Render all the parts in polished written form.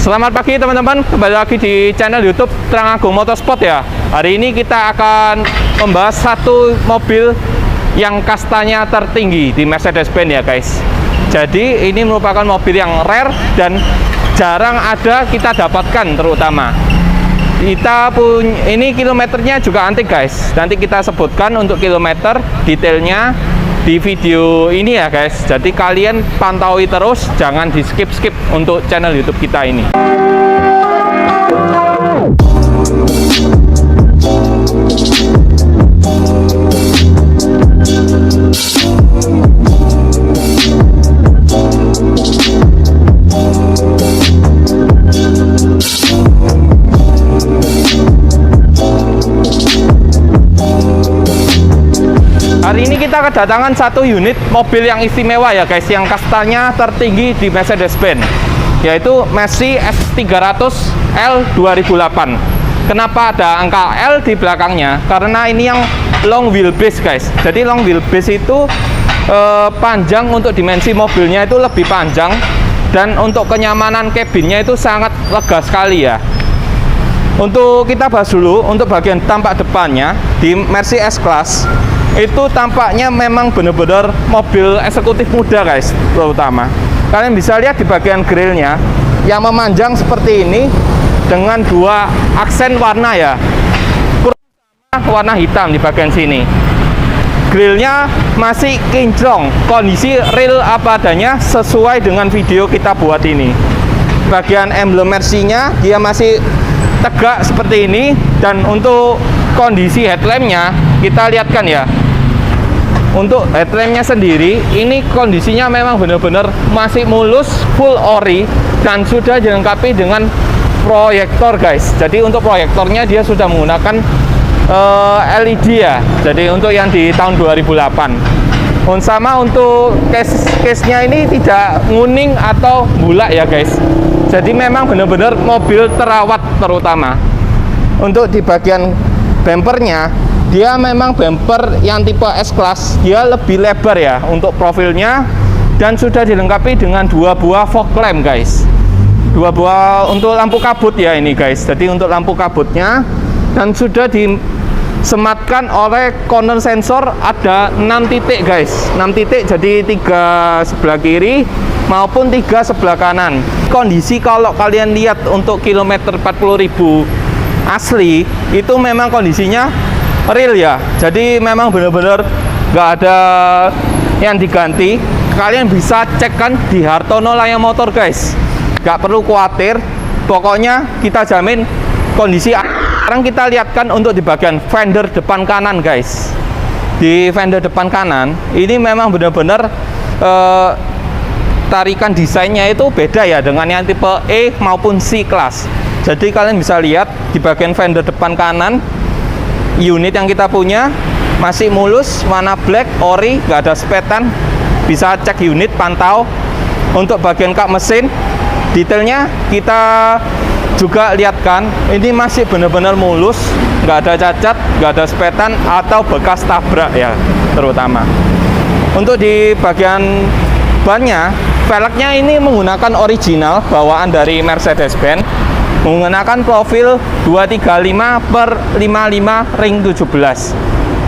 Selamat pagi teman-teman, kembali lagi di channel YouTube Trang Agung Motorsport ya. Hari ini kita akan membahas satu mobil yang kastanya tertinggi di Mercedes-Benz ya guys. Jadi ini merupakan mobil yang rare dan jarang ada kita dapatkan, terutama ini kilometernya juga antik guys. Nanti kita sebutkan untuk kilometer detailnya di video ini ya guys. Jadi kalian pantaui terus, jangan di skip untuk channel YouTube kita ini. Hari ini kita kedatangan satu unit mobil yang istimewa ya guys, yang kastanya tertinggi di Mercedes-Benz, yaitu Mercy S300 L 2008. Kenapa ada angka L di belakangnya? Karena ini yang long wheelbase guys. Jadi long wheelbase itu panjang, untuk dimensi mobilnya itu lebih panjang, dan untuk kenyamanan cabinnya itu sangat lega sekali ya. Untuk kita bahas dulu untuk bagian tampak depannya di Mercy S-Class. Itu tampaknya memang benar-benar mobil eksekutif muda guys. Terutama kalian bisa lihat di bagian grillnya yang memanjang seperti ini dengan dua aksen warna ya, warna hitam di bagian sini. Grillnya masih kinclong, kondisi real apa adanya sesuai dengan video kita buat ini. Bagian emblem Mercy-nya dia masih tegak seperti ini, dan untuk kondisi headlampnya kita lihatkan ya. Untuk headlampnya sendiri ini kondisinya memang benar-benar masih mulus, full ori, dan sudah dilengkapi dengan proyektor guys. Jadi untuk proyektornya dia sudah menggunakan LED ya. Jadi untuk yang di tahun 2008. Sama untuk case-nya ini tidak nguning atau bulat ya guys. Jadi memang benar-benar mobil terawat. Terutama untuk di bagian bumpernya, dia memang bumper yang tipe S-Class, dia lebih lebar ya untuk profilnya, dan sudah dilengkapi dengan dua buah fog lamp guys. Dua buah untuk lampu kabut ya ini guys. Jadi untuk lampu kabutnya, dan sudah disematkan oleh corner sensor ada 6 titik guys. 6 titik, jadi 3 sebelah kiri maupun 3 sebelah kanan. Kondisi kalau kalian lihat untuk kilometer 40.000 asli itu memang kondisinya real ya. Jadi memang benar-benar nggak ada yang diganti. Kalian bisa cek kan di Hartono Layang Motor guys, nggak perlu khawatir. Pokoknya kita jamin kondisi. Sekarang kita lihatkan untuk di bagian fender depan kanan guys. Di fender depan kanan ini memang benar-benar tarikan desainnya itu beda ya dengan yang tipe E maupun C class. Jadi kalian bisa lihat di bagian fender depan kanan, unit yang kita punya masih mulus, warna black, ori, nggak ada sepetan. Bisa cek unit, pantau. Untuk bagian kap mesin, detailnya kita juga lihatkan, ini masih benar-benar mulus, nggak ada cacat, nggak ada sepetan atau bekas tabrak ya, terutama. Untuk di bagian bannya, velgnya ini menggunakan original bawaan dari Mercedes-Benz, menggunakan profil 235/55 ring 17,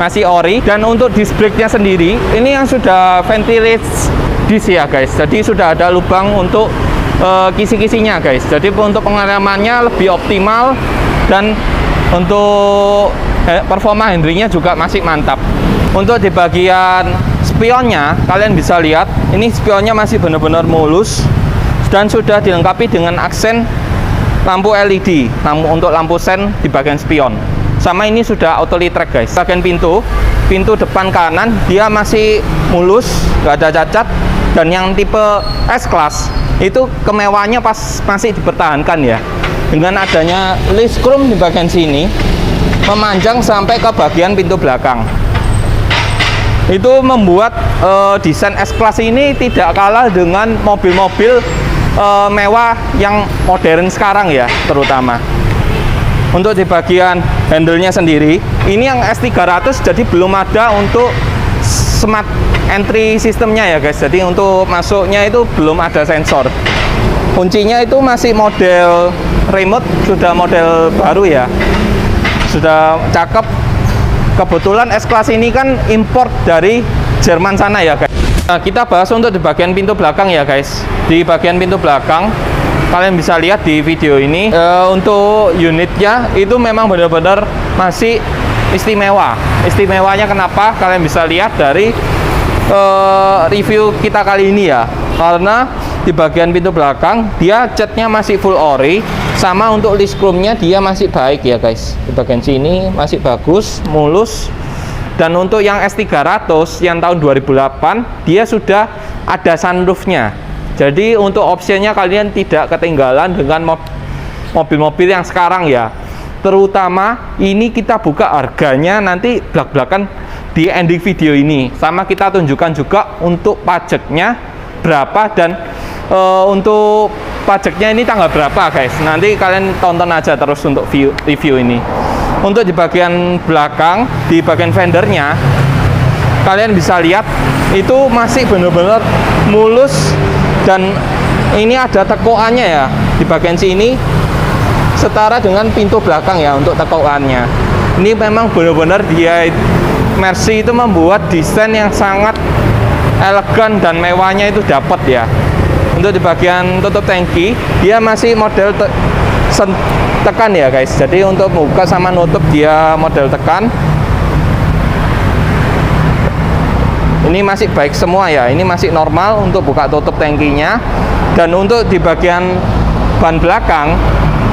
masih ori. Dan untuk disc brake-nya sendiri ini yang sudah ventilate disc ya guys. Jadi sudah ada lubang untuk kisi-kisinya guys. Jadi untuk pengeremannya lebih optimal, dan untuk performa handlingnya juga masih mantap. Untuk di bagian spionnya kalian bisa lihat, ini spionnya masih benar-benar mulus dan sudah dilengkapi dengan aksen lampu LED, untuk lampu sen di bagian spion. Sama ini sudah auto track guys. Bagian pintu depan kanan dia masih mulus, nggak ada cacat. Dan yang tipe S-Class itu kemewahannya masih dipertahankan ya, dengan adanya list chrome di bagian sini memanjang sampai ke bagian pintu belakang. Itu membuat desain S-Class ini tidak kalah dengan mobil-mobil mewah yang modern sekarang ya, terutama. Untuk di bagian handle-nya sendiri, ini yang S300 jadi belum ada untuk smart entry sistemnya ya guys. Jadi untuk masuknya itu belum ada sensor. Kuncinya itu masih model remote, sudah model baru ya, sudah cakep. Kebetulan S-Class ini kan import dari Jerman sana ya guys. Nah, kita bahas untuk di bagian pintu belakang ya guys. Di bagian pintu belakang kalian bisa lihat di video ini, untuk unitnya itu memang benar-benar masih istimewa. Istimewanya kenapa? Kalian bisa lihat dari review kita kali ini ya, karena di bagian pintu belakang dia catnya masih full ori, sama untuk list chrome-nya dia masih baik ya guys. Di bagian sini masih bagus, mulus. Dan untuk yang S300 yang tahun 2008 dia sudah ada sunroof-nya. Jadi untuk opsinya kalian tidak ketinggalan dengan mobil-mobil yang sekarang ya. Terutama ini kita buka harganya nanti belak-belakan di ending video ini, sama kita tunjukkan juga untuk pajaknya berapa dan untuk pajaknya ini tanggal berapa guys. Nanti kalian tonton aja terus untuk review ini. Untuk di bagian belakang, di bagian fendernya kalian bisa lihat itu masih benar-benar mulus, dan ini ada tekoannya ya di bagian sini setara dengan pintu belakang ya untuk tekoannya. Ini memang benar-benar dia Mercy itu membuat desain yang sangat elegan dan mewahnya itu dapat ya. Untuk di bagian tutup tangki dia masih model tekan ya guys. Jadi untuk buka sama nutup dia model tekan. Ini masih baik semua ya. Ini masih normal untuk buka tutup tangkinya. Dan untuk di bagian ban belakang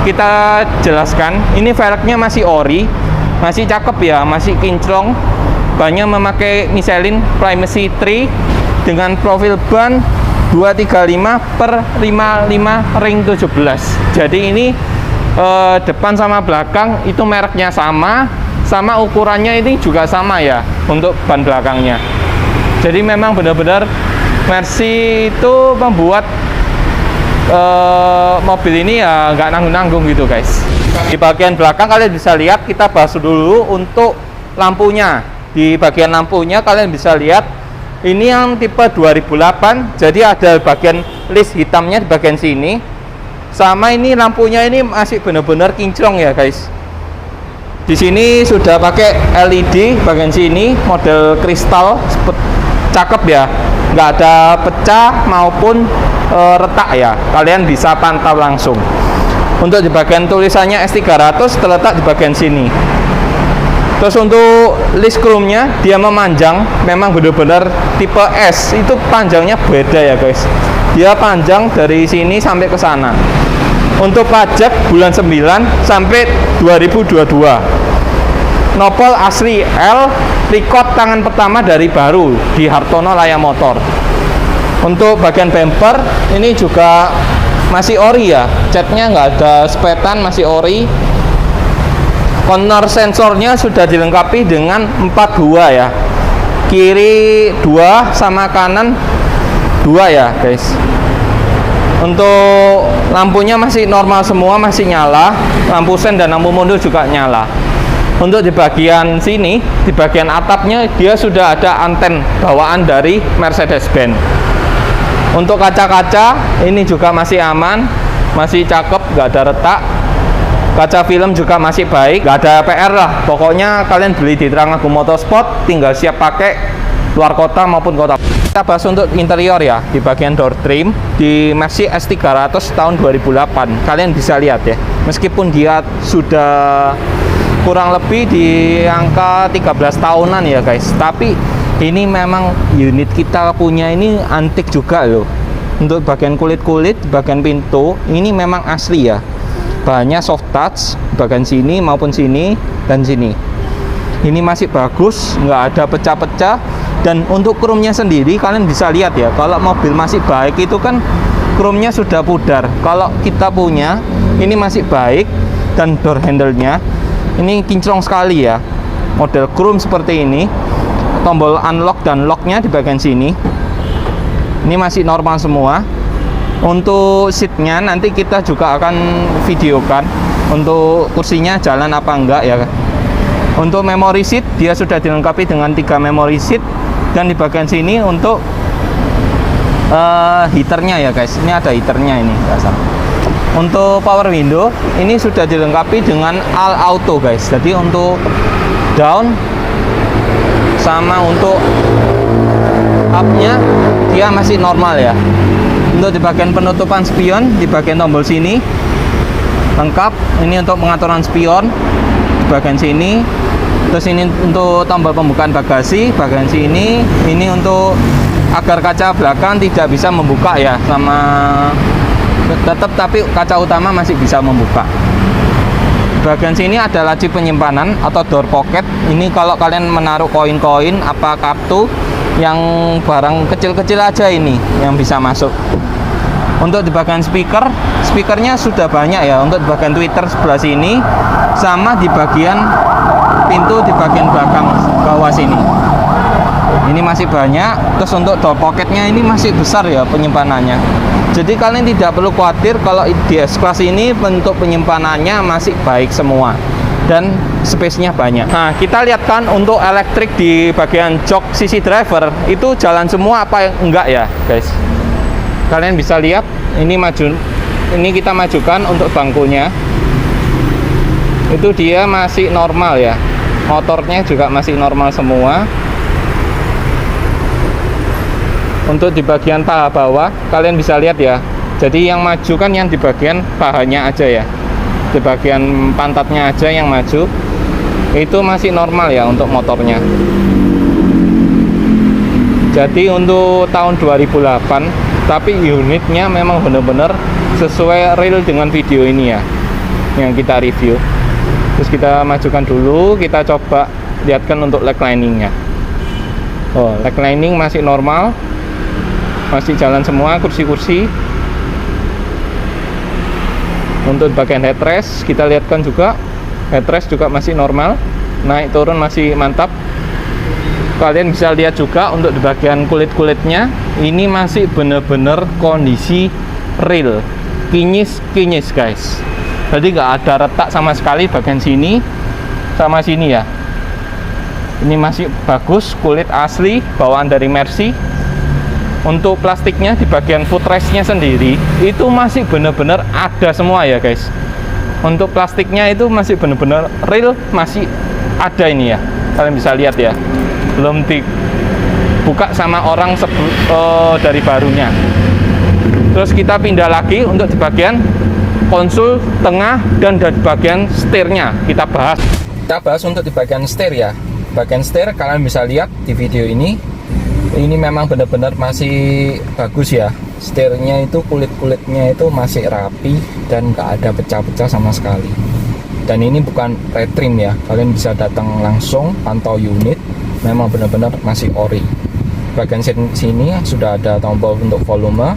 kita jelaskan, ini velgnya masih ori, masih cakep ya, masih kinclong. Bannya memakai Michelin Primacy 3 dengan profil ban 235/55 ring 17. Jadi ini depan sama belakang itu mereknya sama ukurannya ini juga sama ya untuk ban belakangnya. Jadi memang benar-benar Mercy itu membuat mobil ini ya nggak nanggung-nanggung gitu guys. Di bagian belakang kalian bisa lihat, kita bahas dulu untuk lampunya. Di bagian lampunya kalian bisa lihat ini yang tipe 2008, jadi ada bagian list hitamnya di bagian sini. Sama ini lampunya ini masih benar-benar kinclong ya guys. Di sini sudah pakai LED bagian sini, model kristal, cakep ya, nggak ada pecah maupun retak ya. Kalian bisa pantau langsung. Untuk di bagian tulisannya S300 terletak di bagian sini. Terus untuk list chrome-nya dia memanjang, memang benar-benar tipe S, itu panjangnya beda ya guys. Dia panjang dari sini sampai ke sana. Untuk pajak bulan 9 sampai 2022. Nopol asli L, record tangan pertama dari baru di Hartono Laya Motor. Untuk bagian bumper ini juga masih ori ya, catnya nggak ada sepetan, masih ori. Corner sensornya sudah dilengkapi dengan 4 gua ya, kiri 2 sama kanan 2 ya guys. Untuk lampunya masih normal semua, masih nyala, lampu sen dan lampu mundur juga nyala. Untuk di bagian sini, di bagian atapnya dia sudah ada anten bawaan dari Mercedes-Benz. Untuk kaca-kaca ini juga masih aman, masih cakep, nggak ada retak. Kaca film juga masih baik, nggak ada PR lah. Pokoknya kalian beli di Tranggagung Motorsport tinggal siap pakai luar kota maupun kota. Kita bahas untuk interior ya. Di bagian door trim di Mercy S300 tahun 2008 kalian bisa lihat ya, meskipun dia sudah kurang lebih di angka 13 tahunan ya guys, tapi ini memang unit kita punya ini antik juga loh. Untuk bagian kulit-kulit, bagian pintu ini memang asli ya. Bahannya soft touch, bagian sini maupun sini dan sini. Ini masih bagus, nggak ada pecah-pecah. Dan untuk chrome-nya sendiri kalian bisa lihat ya, kalau mobil masih baik itu kan chrome-nya sudah pudar. Kalau kita punya ini masih baik, dan door handle-nya ini kinclong sekali ya. Model chrome seperti ini. Tombol unlock dan lock-nya di bagian sini ini masih normal semua. Untuk seatnya nanti kita juga akan videokan untuk kursinya jalan apa enggak ya. Untuk memory seat dia sudah dilengkapi dengan 3 memory seat, dan di bagian sini untuk heaternya ya guys. Ini ada heaternya ini. Untuk power window ini sudah dilengkapi dengan all auto guys. Jadi untuk down sama untuk up-nya dia masih normal ya. Untuk di bagian penutupan spion di bagian tombol sini lengkap. Ini untuk pengaturan spion di bagian sini. Terus ini untuk tombol pembukaan bagasi bagian sini. Ini untuk agar kaca belakang tidak bisa membuka ya, sama tetap, tapi kaca utama masih bisa membuka. Bagian sini ada laci penyimpanan atau door pocket. Ini kalau kalian menaruh koin-koin apa kartu yang barang kecil-kecil aja ini yang bisa masuk. Untuk di bagian speakernya sudah banyak ya. Untuk di bagian tweeter sebelah sini sama di bagian pintu di bagian belakang bawah sini. Ini masih banyak. Terus untuk door pocketnya ini masih besar ya penyimpanannya. Jadi kalian tidak perlu khawatir kalau di S-Class ini bentuk penyimpanannya masih baik semua dan space-nya banyak. Nah, kita lihat kan untuk elektrik di bagian jok sisi driver itu jalan semua apa enggak ya, guys. Kalian bisa lihat ini maju. Ini kita majukan untuk bangkunya. Itu dia masih normal ya. Motornya juga masih normal semua. Untuk di bagian paha bawah kalian bisa lihat ya. Jadi yang maju kan yang di bagian pahanya aja ya. Di bagian pantatnya aja yang maju. Itu masih normal ya untuk motornya. Jadi untuk tahun 2008, tapi unitnya memang benar-benar sesuai real dengan video ini ya yang kita review. Terus kita majukan dulu, kita coba lihatkan untuk leg liningnya. Oh, leg lining masih normal. Masih jalan semua kursi-kursi. Untuk bagian headrest kita lihatkan juga, headrest juga masih normal, naik turun masih mantap. Kalian bisa lihat juga untuk di bagian kulit-kulitnya ini masih benar-benar kondisi real, kinyis guys. Jadi nggak ada retak sama sekali bagian sini sama sini ya. Ini masih bagus, kulit asli bawaan dari Mercy. Untuk plastiknya di bagian footrestnya sendiri itu masih benar-benar ada semua ya guys. Untuk plastiknya itu masih benar-benar real, masih ada ini ya. Kalian bisa lihat ya, belum dibuka sama orang dari barunya. Terus kita pindah lagi untuk di bagian konsol tengah dan di bagian setirnya kita bahas. Kita bahas untuk di bagian setir ya. Bagian setir kalian bisa lihat di video ini. Ini memang benar-benar masih bagus ya. Setirnya itu kulit-kulitnya itu masih rapi dan nggak ada pecah-pecah sama sekali. Dan ini bukan retrim ya. Kalian bisa datang langsung pantau unit. Memang benar-benar masih ori. Bagian sini sudah ada tombol untuk volume,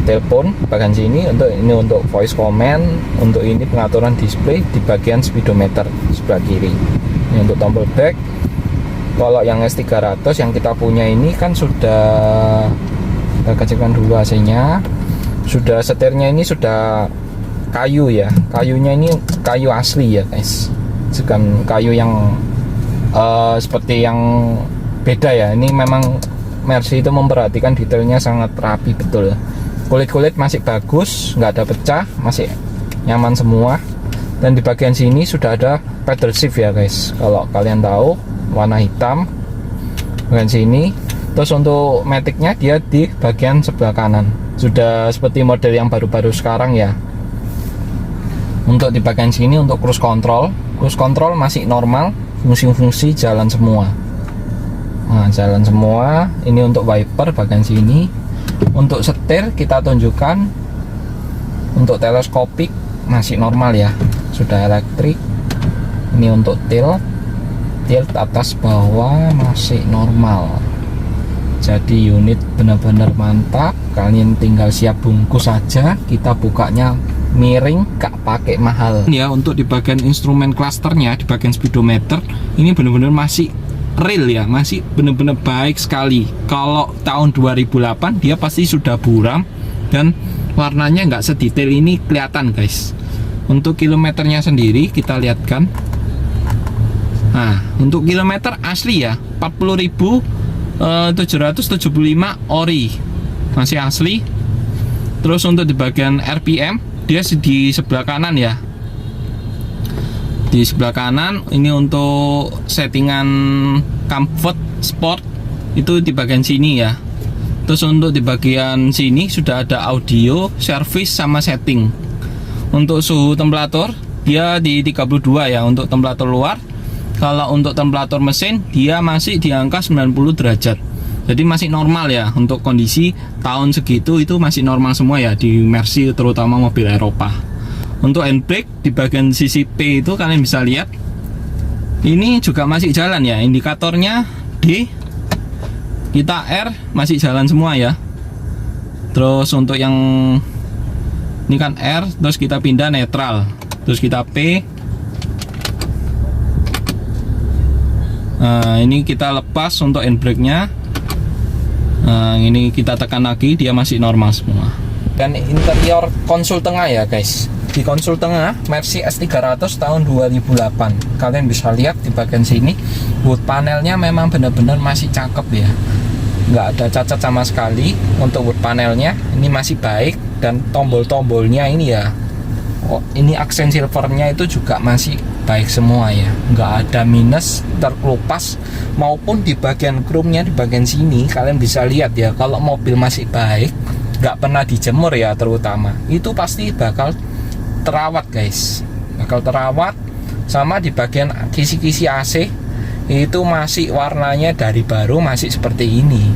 telepon. Bagian sini ini untuk voice command. Untuk ini pengaturan display di bagian speedometer sebelah kiri. Ini untuk tombol back. Kalau yang S300 yang kita punya ini kan sudah, kita kecilkan dulu AC-nya. Sudah setirnya ini sudah kayu ya. Kayunya ini kayu asli ya guys. Bukan kayu yang seperti yang beda ya. Ini memang Mercy itu memperhatikan detailnya sangat rapi betul. Kulit-kulit masih bagus, nggak ada pecah, masih nyaman semua. Dan di bagian sini sudah ada pedal shift ya guys. Kalau kalian tahu warna hitam bagian sini. Terus untuk maticnya dia di bagian sebelah kanan, sudah seperti model yang baru-baru sekarang ya. Untuk di bagian sini untuk cruise control masih normal, fungsi-fungsi jalan semua. Nah, jalan semua. Ini untuk wiper bagian sini. Untuk setir kita tunjukkan untuk teleskopik masih normal ya, sudah elektrik. Ini untuk tilt atas bawah masih normal. Jadi unit benar-benar mantap. Kalian tinggal siap bungkus saja. Kita bukanya miring, gak pakai mahal ya. Untuk di bagian instrumen clusternya, di bagian speedometer ini benar-benar masih real ya, masih benar-benar baik sekali. Kalau tahun 2008 dia pasti sudah buram dan warnanya nggak sedetail ini kelihatan guys. Untuk kilometernya sendiri kita lihatkan. Nah, untuk kilometer asli ya 40.775 ori. masih asli. Terus untuk di bagian RPM dia di sebelah kanan ya, di sebelah kanan. Ini untuk settingan comfort sport itu di bagian sini ya. Terus untuk di bagian sini sudah ada audio, service, sama setting. Untuk suhu temperatur dia di 32 ya untuk temperatur luar. Kalau untuk temperatur mesin dia masih di angka 90 derajat. Jadi masih normal ya untuk kondisi tahun segitu, itu masih normal semua ya di Mercy, terutama mobil Eropa. Untuk handbrake di bagian sisi P itu kalian bisa lihat ini juga masih jalan ya, indikatornya D, kita R masih jalan semua ya. Terus untuk yang ini kan R, terus kita pindah netral, terus kita P. Nah, ini kita lepas untuk handbrake nya. Nah, ini kita tekan lagi, dia masih normal semua. Dan interior konsol tengah ya guys, di konsol tengah Mercy S300 tahun 2008. Kalian bisa lihat di bagian sini wood panelnya memang benar-benar masih cakep ya, nggak ada cacat sama sekali. Untuk wood panelnya ini masih baik, dan tombol-tombolnya ini ya, ini aksen silvernya itu juga masih baik semua ya, nggak ada minus, terkelupas. Maupun di bagian chrome-nya di bagian sini kalian bisa lihat ya, kalau mobil masih baik, nggak pernah dijemur ya, terutama itu pasti bakal terawat guys, bakal terawat. Sama di bagian kisi-kisi AC itu masih warnanya dari baru, masih seperti ini.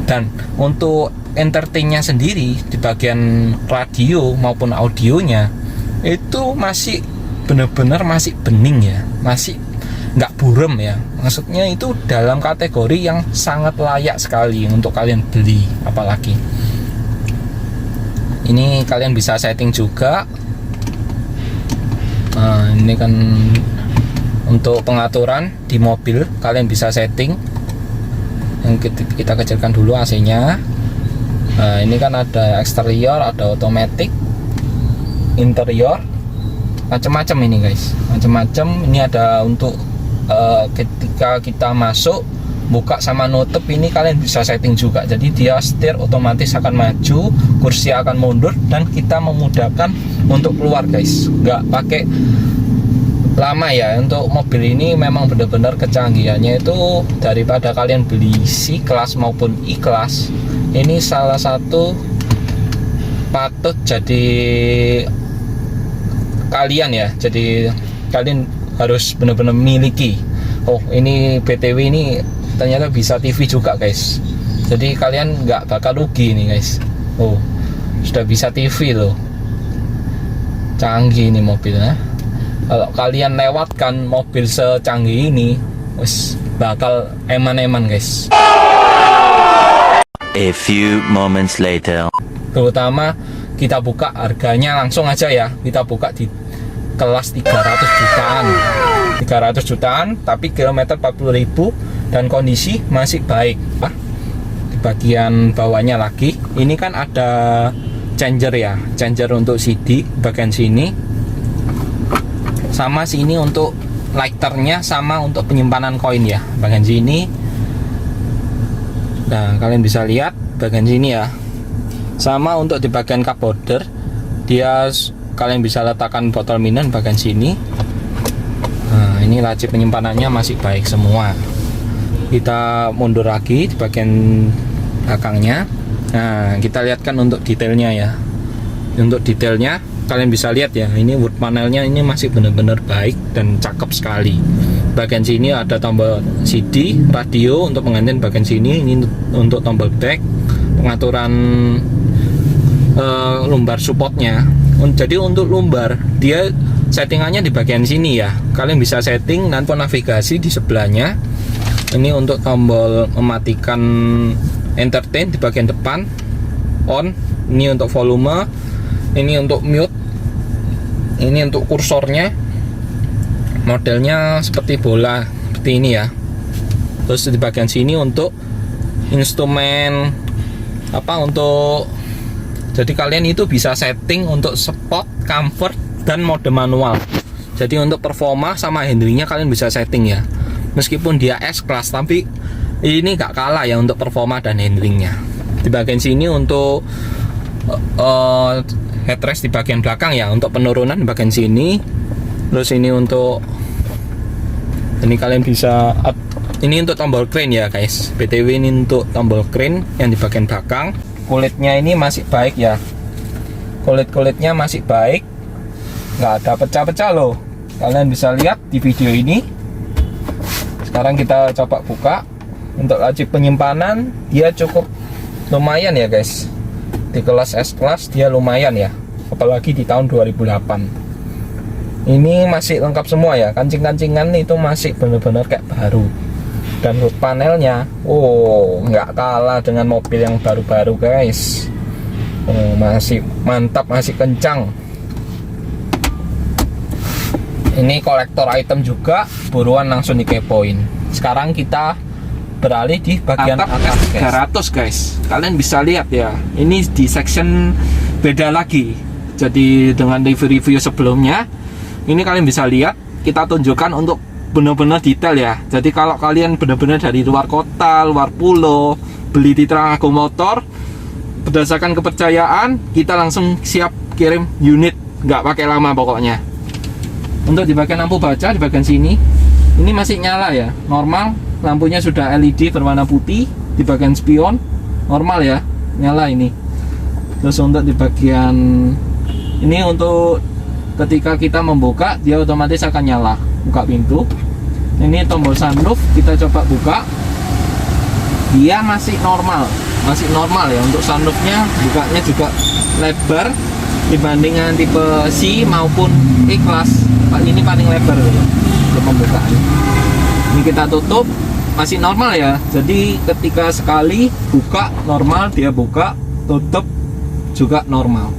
Dan untuk entertainnya sendiri di bagian radio maupun audionya itu masih benar-benar masih bening ya, masih nggak burem ya. Maksudnya itu dalam kategori yang sangat layak sekali untuk kalian beli. Apalagi ini kalian bisa setting juga. Nah, ini kan untuk pengaturan di mobil kalian bisa setting. Yang kita kecilkan dulu AC-nya. Nah, ini kan ada eksterior, ada otomatis, interior, macam-macam ini guys, macam-macam. Ini ada untuk ketika kita masuk, buka sama nutup, ini kalian bisa setting juga. Jadi dia setir otomatis akan maju, kursi akan mundur, dan kita memudahkan untuk keluar guys, nggak pakai lama ya. Untuk mobil ini memang benar-benar kecanggihannya itu daripada kalian beli C-Class maupun E-Class, ini salah satu patut jadi kalian ya, jadi kalian harus benar-benar memiliki. Oh, ini BTW ini ternyata bisa TV juga guys, jadi kalian nggak bakal rugi nih guys. Oh, sudah bisa TV loh, canggih ini mobilnya. Kalau kalian lewatkan mobil secanggih ini, wis bakal eman-eman guys. A few moments later. Terutama kita buka harganya langsung aja ya, kita buka di kelas 300 jutaan, 300 jutaan, tapi kilometer 40.000 dan kondisi masih baik. Di bagian bawahnya lagi, ini kan ada changer ya, changer untuk CD bagian sini, sama sini untuk lighternya, sama untuk penyimpanan koin ya bagian sini. Nah, kalian bisa lihat bagian sini ya. Sama untuk di bagian cup holder, dia kalian bisa letakkan botol minum bagian sini. Nah, ini laci penyimpanannya masih baik semua. Kita mundur lagi di bagian belakangnya. Nah, kita lihatkan untuk detailnya ya. Untuk detailnya kalian bisa lihat ya, ini wood panelnya ini masih benar-benar baik dan cakep sekali. Bagian sini ada tombol CD, radio untuk penggantian bagian sini. Ini untuk tombol back, pengaturan lumbar supportnya. Jadi untuk lumbar dia settingannya di bagian sini ya, kalian bisa setting dan navigasi di sebelahnya. Ini untuk tombol mematikan entertain di bagian depan, on. Ini untuk volume, ini untuk mute, ini untuk kursornya. Modelnya seperti bola seperti ini ya. Terus di bagian sini untuk instrumen untuk, jadi kalian itu bisa setting untuk sport, comfort, dan mode manual. Jadi untuk performa sama handlingnya kalian bisa setting ya. Meskipun dia S-Class, tapi ini gak kalah ya untuk performa dan handlingnya. Di bagian sini untuk headrest di bagian belakang ya, untuk penurunan di bagian sini. Terus ini untuk ini kalian bisa ini untuk tombol crane ya guys. BTW ini untuk tombol crane yang di bagian belakang. Kulitnya ini masih baik ya. Kulit-kulitnya masih baik, nggak ada pecah-pecah loh. Kalian bisa lihat di video ini. Sekarang kita coba buka. Untuk laci penyimpanan dia cukup lumayan ya guys. Di kelas S-Class dia lumayan ya, apalagi di tahun 2008. Ini masih lengkap semua ya, kancing-kancingan itu masih benar-benar kayak baru. Dan hood panelnya, nggak kalah dengan mobil yang baru-baru guys. Masih mantap, masih kencang. Ini kolektor item juga, buruan langsung dikepoin. Sekarang kita beralih di bagian atas 300 guys. Kalian bisa lihat ya, ini di section beda lagi. Jadi dengan review-review sebelumnya, ini kalian bisa lihat kita tunjukkan untuk benar-benar detail ya. Jadi kalau kalian benar-benar dari luar kota, luar pulau, beli di Trangago Motor, berdasarkan kepercayaan kita langsung siap kirim unit, nggak pakai lama pokoknya. Untuk di bagian lampu baca di bagian sini, ini masih nyala ya, normal. Lampunya sudah LED berwarna putih. Di bagian spion normal ya, nyala ini. Terus untuk di bagian ini, untuk ketika kita membuka dia otomatis akan nyala, buka pintu. Ini tombol sunroof, kita coba buka. Dia masih normal ya. Untuk sunroofnya bukanya juga lebar dibandingkan tipe C maupun E-Class. Ini paling lebar ya untuk pembukaan. Ini kita tutup, masih normal ya. Jadi ketika sekali buka normal, dia buka, tutup juga normal.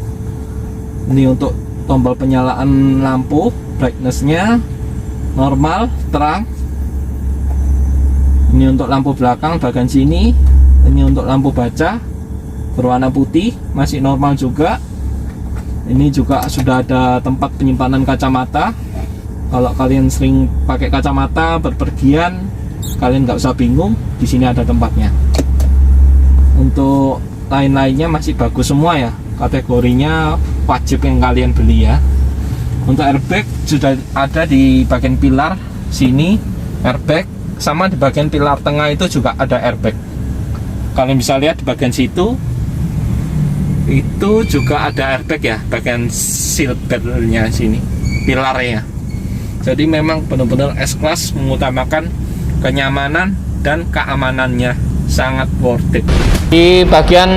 Ini untuk tombol penyalaan lampu, brightness-nya normal, terang. Ini untuk lampu belakang bagian sini. Ini untuk lampu baca berwarna putih, masih normal juga. Ini juga sudah ada tempat penyimpanan kacamata. Kalau kalian sering pakai kacamata berpergian, kalian nggak usah bingung, di sini ada tempatnya. Untuk lain-lainnya masih bagus semua ya, kategorinya wajib yang kalian beli ya. Untuk airbag sudah ada di bagian pilar sini, airbag, sama di bagian pilar tengah itu juga ada airbag. Kalian bisa lihat di bagian situ itu juga ada airbag ya, bagian seat beltnya sini, pilarnya. Jadi memang benar-benar S-Class mengutamakan kenyamanan dan keamanannya, sangat worth it. Di bagian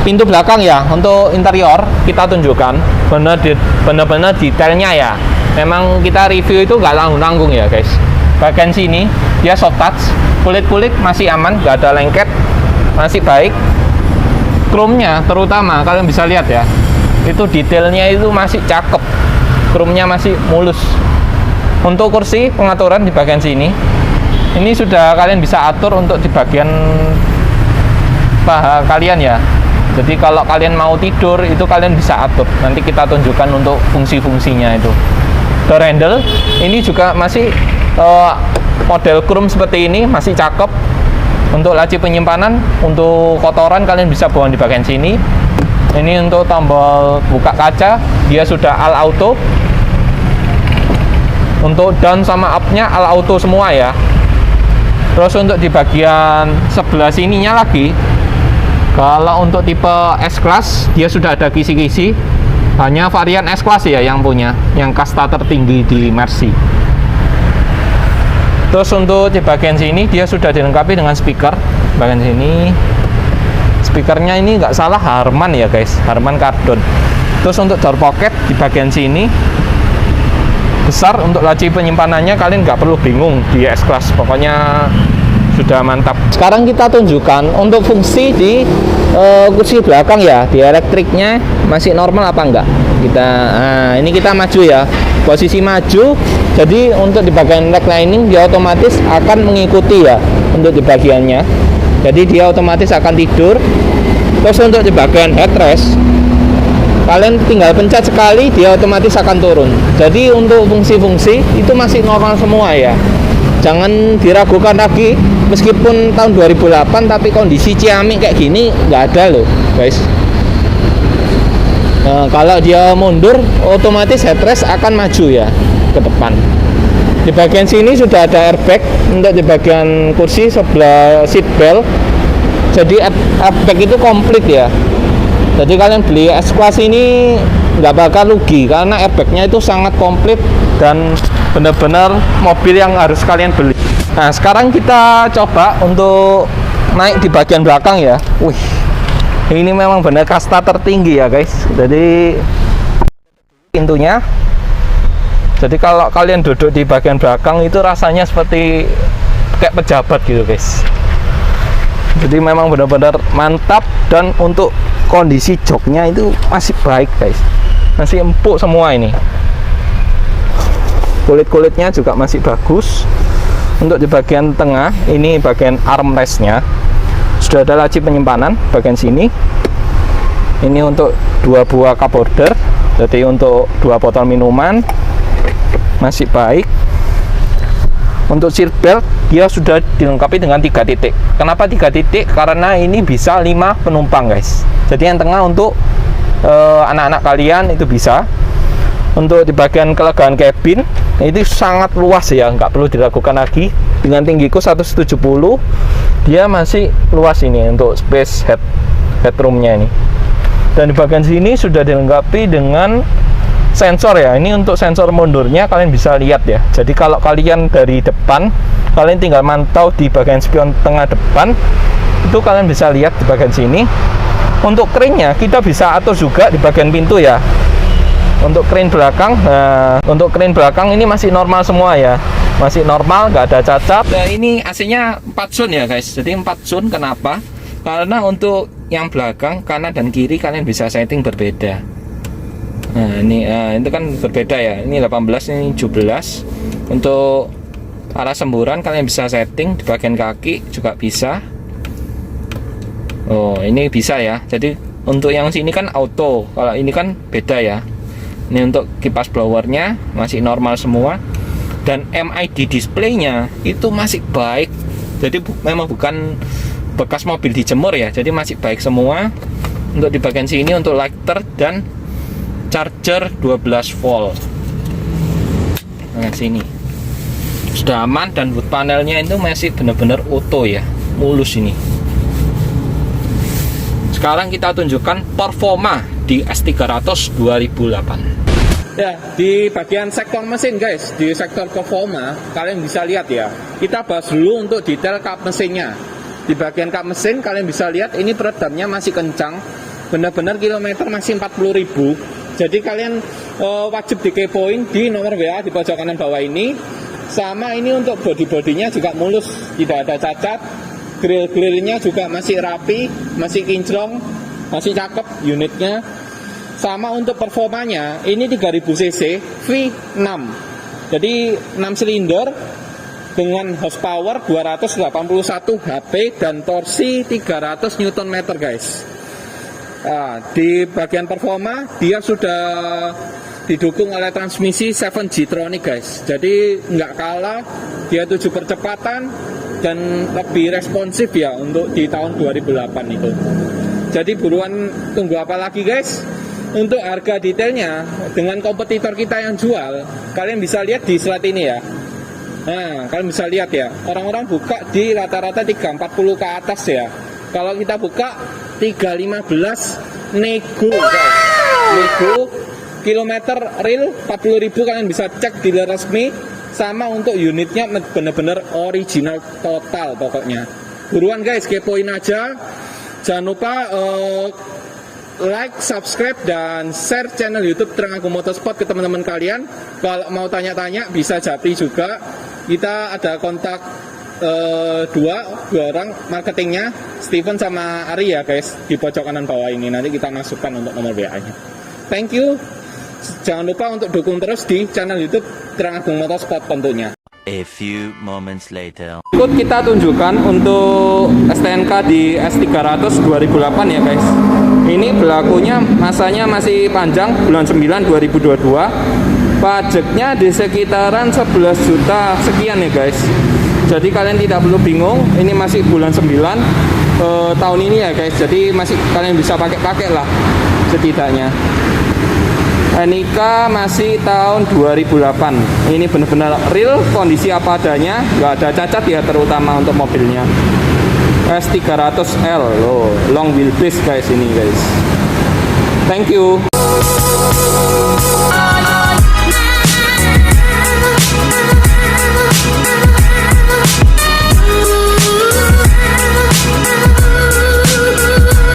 pintu belakang ya, untuk interior kita tunjukkan benar-benar detailnya ya. Memang kita review itu nggak tanggung-tanggung ya guys. Bagian sini dia soft touch, kulit-kulit masih aman, nggak ada lengket, masih baik. Chrome-nya terutama kalian bisa lihat ya, itu detailnya itu masih cakep, chrome-nya masih mulus. Untuk kursi pengaturan di bagian sini, ini sudah kalian bisa atur untuk di bagian paha kalian ya. Jadi kalau kalian mau tidur itu kalian bisa atur, nanti kita tunjukkan untuk fungsi-fungsinya itu. Door handle ini juga masih model chrome seperti ini, masih cakep. Untuk laci penyimpanan, untuk kotoran kalian bisa bawa di bagian sini. Ini untuk tombol buka kaca, dia sudah all auto. Untuk down sama up-nya all auto semua ya. Terus untuk di bagian sebelah sininya lagi, kalau untuk tipe S-Class dia sudah ada kisi-kisi. Hanya varian S-Class ya yang punya, yang kasta tertinggi di Mercy. Terus untuk di bagian sini dia sudah dilengkapi dengan speaker. Bagian sini speakernya ini nggak salah Harman ya guys, Harman karbon. Terus untuk door pocket di bagian sini besar, untuk laci penyimpanannya kalian nggak perlu bingung di S-Class, pokoknya sudah mantap. Sekarang kita tunjukkan untuk fungsi di kursi belakang ya, di elektriknya masih normal apa enggak. Ini kita maju ya, posisi maju. Jadi untuk di bagian leg lining dia otomatis akan mengikuti ya untuk di bagiannya. Jadi dia otomatis akan tidur. Terus untuk di bagian headrest, kalian tinggal pencet sekali dia otomatis akan turun. Jadi untuk fungsi-fungsi itu masih normal semua ya. Jangan diragukan lagi, meskipun tahun 2008 tapi kondisi Ciamik kayak gini nggak ada loh guys. Nah, kalau dia mundur otomatis headrest akan maju ya ke depan. Di bagian sini sudah ada airbag untuk di bagian kursi sebelah seat belt. Jadi airbag itu komplit ya. Jadi kalian beli S-Class ini nggak bakal rugi karena airbagnya itu sangat komplit dan benar-benar mobil yang harus kalian beli. Nah, sekarang kita coba untuk naik di bagian belakang ya. Wih, ini memang benar kasta tertinggi ya guys. Jadi pintunya. Jadi kalau kalian duduk di bagian belakang itu rasanya seperti kayak pejabat gitu guys. Jadi memang benar-benar mantap, dan untuk kondisi joknya itu masih baik guys. Masih empuk semua ini. Kulit-kulitnya juga masih bagus. Untuk di bagian tengah, ini bagian armrestnya sudah ada laci penyimpanan bagian sini. Ini untuk 2 buah cup holder, jadi untuk 2 botol minuman. Masih baik. Untuk seat belt dia sudah dilengkapi dengan 3 titik. Kenapa 3 titik? Karena ini bisa 5 penumpang guys. Jadi yang tengah untuk anak-anak kalian itu bisa. Untuk di bagian kelegaan kabin itu sangat luas ya, nggak perlu diragukan lagi. Dengan tinggiku 170, dia masih luas ini untuk space headroomnya ini. Dan di bagian sini sudah dilengkapi dengan sensor ya. Ini untuk sensor mundurnya kalian bisa lihat ya. Jadi kalau kalian dari depan, kalian tinggal mantau di bagian spion tengah depan, itu kalian bisa lihat di bagian sini. Untuk krennya kita bisa atur juga di bagian pintu ya. Untuk kren belakang, untuk kren belakang ini masih normal semua ya, masih normal, nggak ada cacat. Nah, ini AC-nya 4 zone ya guys. Jadi 4 zone. Kenapa? Karena untuk yang belakang, kanan dan kiri kalian bisa setting berbeda. Nah ini itu kan berbeda ya. Ini 18, ini 17. Untuk arah semburan kalian bisa setting di bagian kaki juga bisa. Oh ini bisa ya. Jadi untuk yang sini kan auto, kalau ini kan beda ya. Ini untuk kipas blowernya masih normal semua, dan MID displaynya itu masih baik. Jadi memang bukan bekas mobil dijemur ya, jadi masih baik semua. Untuk di bagian sini untuk lighter dan charger 12 volt. Nah sini sudah aman, dan wood panelnya itu masih benar-benar auto ya, mulus ini. Sekarang kita tunjukkan performa di S300 2008. Ya, di bagian sektor mesin guys, di sektor performa kalian bisa lihat ya. Kita bahas dulu untuk detail kap mesinnya. Di bagian kap mesin kalian bisa lihat ini peredamnya masih kencang, benar-benar kilometer masih 40.000. Jadi kalian wajib dikepoin di nomor WA di pojok kanan bawah ini. Sama ini untuk bodi-bodinya juga mulus, tidak ada cacat. Grill-grillnya juga masih rapi, masih kinclong, masih cakep unitnya. Sama untuk performanya, ini 3000 cc V6. Jadi 6 silinder dengan horsepower 281 HP dan torsi 300 Nm guys. Nah, di bagian performa dia sudah didukung oleh transmisi 7G-tronic guys. Jadi nggak kalah, dia 7 percepatan dan lebih responsif ya untuk di tahun 2008 itu. Jadi buruan tunggu apa lagi guys? Untuk harga detailnya dengan kompetitor kita yang jual, kalian bisa lihat di slide ini ya. Nah, kalian bisa lihat ya, orang-orang buka di rata-rata 340 ke atas ya. Kalau kita buka 315 nego guys. Nego kilometer real 40.000, kalian bisa cek dealer resmi. Sama untuk unitnya bener-bener original total pokoknya. Buruan guys, kepoin aja. Jangan lupa like, subscribe, dan share channel YouTube Trenggalek Motorsport ke teman-teman kalian. Kalau mau tanya-tanya bisa japri juga. Kita ada kontak dua orang marketingnya, Steven sama Ari ya guys, di pojok kanan bawah ini. Nanti kita masukkan untuk nomor WA-nya. Thank you. Jangan lupa untuk dukung terus di channel YouTube Trenggalek Motorsport tentunya. A few moments later. Ikut kita tunjukkan untuk STNK di S300 2008 ya guys. Ini berlakunya masanya masih panjang, bulan 9 2022. Pajaknya di sekitaran 11 juta sekian ya guys. Jadi kalian tidak perlu bingung, ini masih bulan 9 tahun ini ya guys. Jadi masih kalian bisa pakai lah setidaknya. Enika masih tahun 2008. Ini benar-benar real, kondisi apa adanya, nggak ada cacat ya, terutama untuk mobilnya. S300L loh, long wheelbase guys ini guys. Thank you.